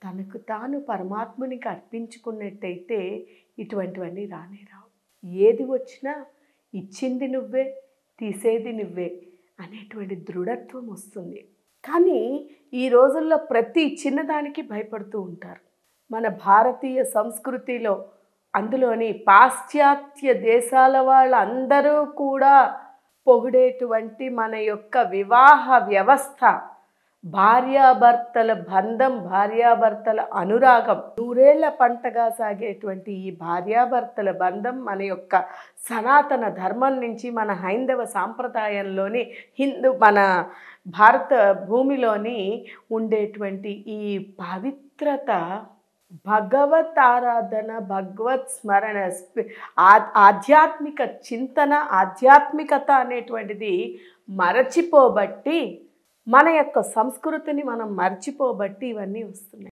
తనకు తాను పరమాత్మునికి అర్పించుకున్నట్టయితే ఇటువంటివన్నీ రానే రావు. ఏది వచ్చినా ఇచ్చింది నువ్వే, తీసేది నువ్వే అనేటువంటి దృఢత్వం వస్తుంది. కానీ ఈ రోజుల్లో ప్రతి చిన్నదానికి భయపడుతూ ఉంటారు. మన భారతీయ సంస్కృతిలో, అందులోని పాశ్చాత్య దేశాల వాళ్ళందరూ కూడా పొగిడేటువంటి మన యొక్క వివాహ వ్యవస్థ, భార్యాభర్తల బంధం, భార్యాభర్తల అనురాగం, నూరేళ్ల పంటగా సాగేటువంటి ఈ భార్యాభర్తల బంధం మన యొక్క సనాతన ధర్మం నుంచి, మన హైందవ సాంప్రదాయంలోని మన భారత భూమిలోని ఉండేటువంటి ఈ పవిత్రత, భగవత్ ఆరాధన, భగవత్ స్మరణ, ఆధ్యాత్మిక చింతన, ఆధ్యాత్మికత అనేటువంటిది మరచిపోబట్టి, మన యొక్క సంస్కృతిని మనం మర్చిపోబట్టి ఇవన్నీ వస్తున్నాయి.